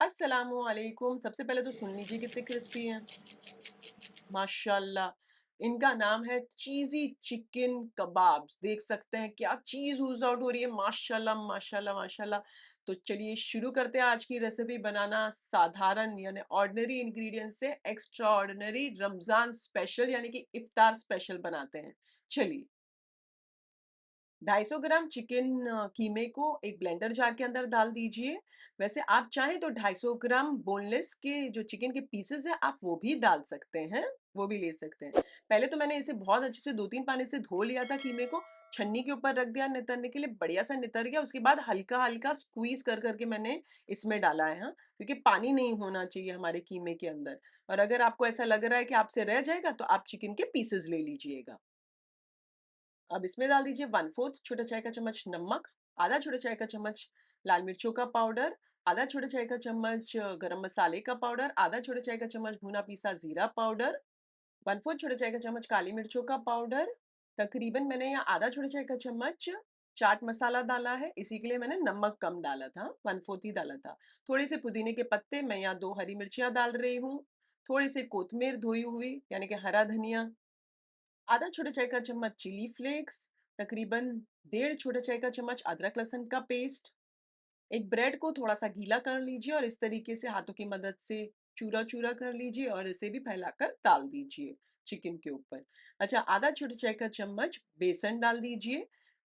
अस्सलामुअलैकुम। सबसे पहले तो सुन लीजिए कितने क्रिस्पी हैं, माशाल्लाह। इनका नाम है चीज़ी चिकन कबाब्स। देख सकते हैं क्या चीज़ ooze आउट हो रही है, माशाल्लाह माशाल्लाह माशाल्लाह। तो चलिए शुरू करते हैं आज की रेसिपी बनाना। साधारण यानी ऑर्डिनरी इंग्रेडिएंट से एक्स्ट्रा ऑर्डिनरी रमज़ान स्पेशल यानी कि इफ्तार स्पेशल बनाते हैं। चलिए 250 ग्राम चिकन कीमे को एक ब्लेंडर जार के अंदर डाल दीजिए। वैसे आप चाहें तो 250 ग्राम बोनलेस के जो चिकन के पीसेस हैं आप वो भी डाल सकते हैं, वो भी ले सकते हैं। पहले तो मैंने इसे बहुत अच्छे से 2-3 पानी से धो लिया था कीमे को, छन्नी के ऊपर रख दिया नितरने के लिए, बढ़िया सा नितर गया। उसके बाद हल्का-हल्का स्क्वीज़ कर के मैंने इसमें डाला है, हाँ, क्योंकि पानी नहीं होना चाहिए हमारे कीमे के अंदर। और अगर आपको ऐसा लग रहा है कि आपसे रह जाएगा तो आप चिकन के पीसेस ले लीजिएगा। अब इसमें डाल दीजिए 1/4 छोटा चाय का चम्मच नमक, आधा छोटा चाय का चम्मच लाल मिर्चों का पाउडर, आधा छोटा चाय का चम्मच गरम मसाले का पाउडर, आधा छोटा चाय का चम्मच भुना पीसा जीरा पाउडर, 1/4 छोटा चाय का चम्मच काली मिर्चों का पाउडर, तकरीबन मैंने यहाँ आधा छोटा चाय का चम्मच चाट मसाला डाला है, इसी के लिए मैंने नमक कम डाला था, 1/4 ही डाला था। थोड़े से पुदीने के पत्ते, मैं यहाँ 2 हरी मिर्चियाँ डाल रही हूँ, थोड़ी सी कोतमीर धोई हुई यानी कि हरा धनिया, आधा छोटा चाय का चम्मच चिली फ्लेक्स, तकरीबन डेढ़ छोटा चाय का चम्मच अदरक लहसुन का पेस्ट। एक ब्रेड को थोड़ा सा गीला कर लीजिए और इस तरीके से हाथों की मदद से चूरा चूरा कर लीजिए और इसे भी फैलाकर डाल दीजिए चिकन के ऊपर। अच्छा, आधा छोटा चाय का चम्मच बेसन डाल दीजिए,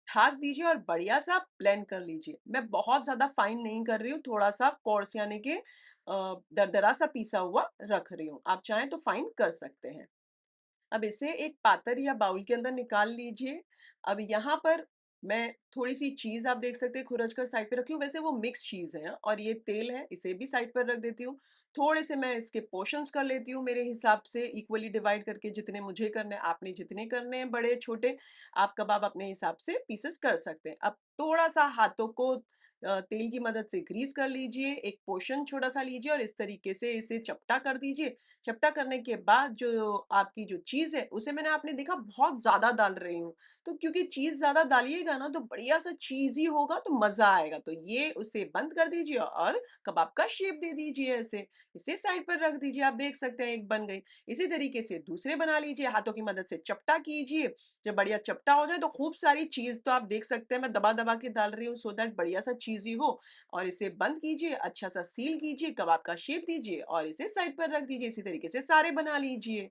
ढक दीजिए और बढ़िया सा ब्लेंड कर लीजिए। मैं बहुत ज्यादा फाइन नहीं कर रही हूँ, थोड़ा सा कोर्स यानी कि दरदरा सा पीसा हुआ रख रही हूँ। आप चाहें तो फाइन कर सकते हैं। अब इसे एक पात्र या बाउल के अंदर निकाल लीजिए। अब यहाँ पर मैं थोड़ी-सी चीज़ आप देख सकते हैं खुरच कर साइड पे रखी हूँ, वैसे वो मिक्स चीज़ है और ये तेल है, इसे भी साइड पर रख देती हूँ। थोड़े से मैं इसके पोर्शन्स कर लेती हूँ मेरे हिसाब से इक्वली डिवाइड करके जितने मुझे करने हैं, आपने जितने करने हैं बड़े-छोटे, आप कबाब अपने हिसाब से पीसेस कर सकते हैं। अब थोड़ा-सा हाथों को तेल की मदद से ग्रीस कर लीजिए, एक पोर्शन छोटा-सा लीजिए और इस तरीके से इसे चपटा कर दीजिए। चपटा करने के बाद जो आपकी जो चीज़ है, उसे मैंने आपने देखा बहुत ज़्यादा डाल रही हूँ। तो क्योंकि चीज़ ज़्यादा डालिएगा ना तो बढ़िया सा चीज़ी होगा तो मज़ा आएगा। तो ये उसे बंद कर दीजिए और कबाब का शेप दे दीजिए ऐसे। इसे साइड पर रख दीजिए, आप देख सकते हैं एक बन गई। इसी तरीके से दूसरे बना लीजिए, हाथों की मदद से चपटा कीजिए। जब बढ़िया चपटा हो जाए तो खूब सारी चीज़ तो आप देख सकते हैं मैं दबा-दबा के डाल रही हूँ सो दैट बढ़िया सा चीज़ी हो और इसे बंद कीजिए, अच्छा सा सील कीजिए, कबाब का शेप दीजिए और इसे साइड पर रख दीजिए। इसी तरीके से सारे बना लीजिए।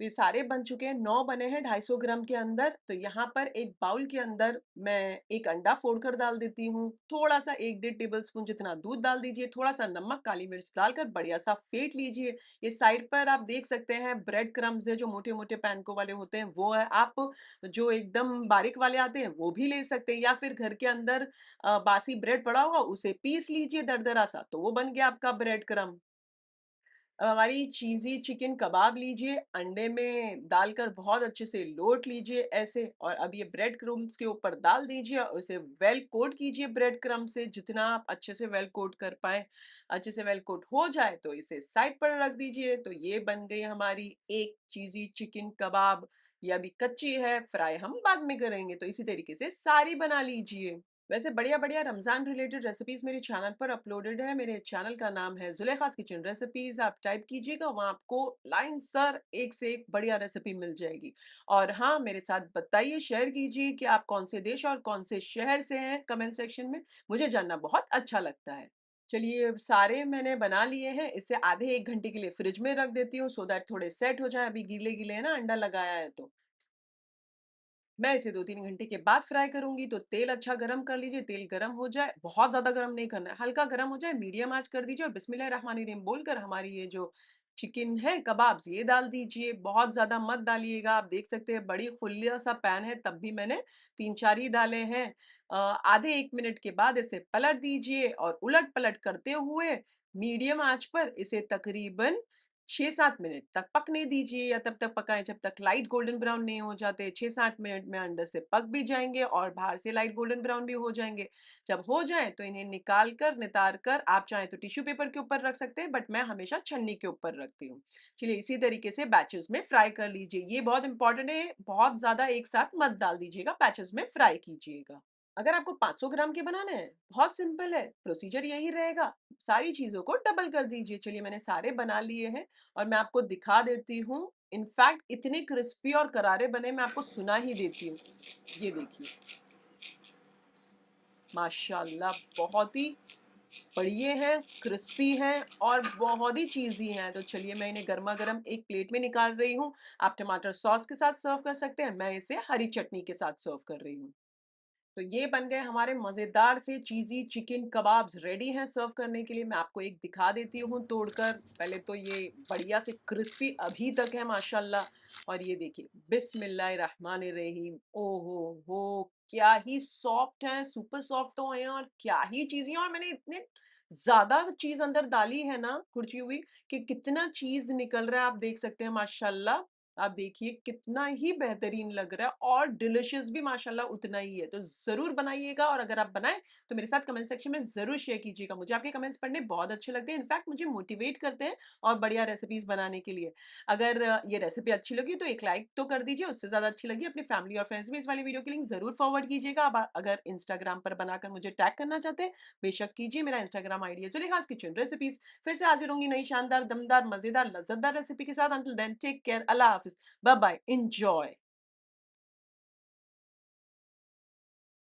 तो ये सारे बन चुके हैं, 9 बने हैं 250 ग्राम के अंदर। तो यहाँ पर एक बाउल के अंदर मैं एक अंडा फोड़कर डाल देती हूँ। थोड़ा-सा 1 डेढ़ टेबलस्पून जितना दूध डाल दीजिए, थोड़ा-सा नमक, काली मिर्च डालकर बढ़िया सा फेंट लीजिए। ये साइड पर आप देख सकते हैं ब्रेड क्रम्ब्स है जो मोटे-मोटे पैनको वाले होते हैं वो है। आप जो एकदम बारीक वाले आते हैं वो भी ले सकते हैं या फिर घर के अंदर बासी ब्रेड पड़ा होगा उसे पीस लीजिए दरदरा सा, तो वो बन गया आपका ब्रेड क्रम्ब। अब हमारी चीज़ी चिकन कबाब लीजिए, अंडे में डालकर बहुत अच्छे से लौट लीजिए ऐसे और अब ये ब्रेड क्रम्ब्स के ऊपर डाल दीजिए और उसे वेल कोट कीजिए ब्रेड क्रम्ब से जितना आप अच्छे से वेल कोट कर पाएँ। अच्छे से वेल कोट हो जाए तो इसे साइड पर रख दीजिए। तो ये बन गई हमारी एक चीज़ी चिकन कबाब। ये अभी कच्ची है, फ्राई हम बाद में करेंगे। तो इसी तरीके से सारी बना लीजिए। वैसे बढ़िया-बढ़िया रमज़ान रिलेटेड रेसिपीज़ मेरे चैनल पर अपलोडेड है। मेरे चैनल का नाम है ज़ुलेखा's किचन रेसिपीज़। आप टाइप कीजिएगा, वहाँ आपको लाइन-सर एक से एक बढ़िया रेसिपी मिल जाएगी। और हाँ, मेरे साथ बताइए, शेयर कीजिए कि आप कौन से देश और कौन से शहर से हैं कमेंट सेक्शन में। मुझे जानना बहुत अच्छा लगता है। चलिए, अब सारे मैंने बना लिए हैं। इसे आधे 1 घंटे के लिए फ्रिज में रख देती हूँ सो दैट थोड़े सेट हो जाएँ। अभी गीले-गीले हैं ना, अंडा लगाया है तो। मैं इसे 2-3 घंटे के बाद फ्राई करूँगी, तो तेल अच्छा गरम कर लीजिए, तेल गरम हो जाए, बहुत ज़्यादा गरम नहीं करना है, हल्का गरम हो जाए, मीडियम आँच कर दीजिए और बिस्मिल्लाहिर्रहमानिर्रहीम बोलकर हमारी ये जो चिकन है कबाब्स ये डाल दीजिए, बहुत ज़्यादा मत डालिएगा, आप देख सकते हैं बड़ी खुला सा पैन है तब भी मैंने 3-4 ही डाले हैं। आधे 1 मिनट के बाद इसे पलट दीजिए और उलट-पलट करते हुए मीडियम आँच पर इसे तकरीबन 6-7 मिनट तक पकने दीजिए या तब तक पकाएँ जब तक लाइट गोल्डन ब्राउन नहीं हो जाते। 6-7 मिनट में अंदर से पक भी जाएँगे और बाहर से लाइट गोल्डन ब्राउन भी हो जाएँगे। जब हो जाएँ तो इन्हें निकाल कर, नितार कर आप चाहें तो टिश्यू पेपर के ऊपर रख सकते हैं बट मैं हमेशा छन्नी के ऊपर रखती हूँ। चलिए इसी तरीके से बैचेज़ में फ्राई कर लीजिए। ये बहुत इम्पोर्टेंट है, बहुत ज़्यादा एक साथ मत डाल दीजिएगा, बैचेज़ में फ्राई कीजिएगा। अगर आपको 500 ग्राम के बनाने हैं, बहुत सिंपल है, प्रोसीजर यही रहेगा। सारी चीज़ों को डबल कर दीजिए। चलिए मैंने सारे बना लिए हैं और मैं आपको दिखा देती हूँ। इनफैक्ट इतने क्रिस्पी और करारे बने मैं आपको सुना ही देती हूँ। ये देखिए, माशाल्लाह बहुत ही बढ़िया हैं, क्रिस्पी हैं और बहुत ही चीज़ी हैं। तो चलिए मैं इन्हें गरमा-गरम एक प्लेट में निकाल रही हूँ। आप टमाटर सॉस के साथ सर्व कर सकते हैं, मैं इसे हरी चटनी के साथ सर्व कर रही हूँ। तो ये बन गए हमारे मज़ेदार से चीज़ी चिकन कबाब्स रेडी हैं सर्व करने के लिए। मैं आपको एक दिखा देती हूँ तोड़कर। पहले तो ये बढ़िया से क्रिस्पी अभी तक है माशाल्लाह। और ये देखिए बिस्मिल्लाहिर्रहमानिर्रहीम। ओहो हो! क्या ही सॉफ्ट हैं, सुपर सॉफ्ट तो हैं और क्या ही चीज़ी हैं। और मैंने इतने ज़्यादा चीज़ अंदर डाली है ना कुरची हुई कि कितना चीज़ निकल रहा है आप देख सकते हैं माशाल्लाह। आप देखिए कितना ही बेहतरीन लग रहा है और डिलिशियस भी माशाल्लाह उतना ही है। तो ज़रूर बनाइएगा और अगर आप बनाएँ तो मेरे साथ कमेंट सेक्शन में ज़रूर शेयर कीजिएगा। मुझे आपके कमेंट्स पढ़ने बहुत अच्छे लगते हैं। इनफैक्ट मुझे मोटिवेट करते हैं और बढ़िया रेसिपीज़ बनाने के लिए। अगर ये रेसिपी अच्छी लगी तो एक लाइक तो कर दीजिए, उससे ज़्यादा अच्छी लगी अपनी फैमिली और फ्रेंड्स में इस वाली वीडियो की लिंक ज़रूर फॉरवर्ड कीजिएगा। अब अगर इंस्टाग्राम पर बनाकर मुझे टैग करना चाहते हैं, बेशक कीजिए। मेरा इंस्टाग्राम आईडी है ज़ुलेखास किचन रेसिपीज़। फिर से हाज़िर होंगी नई शानदार, दमदार, मज़ेदार, लज़्ज़तदार रेसिपी के साथ। अंटिल देन टेक केयर, अल्लाह हाफ़िज़। Bye bye. Enjoy.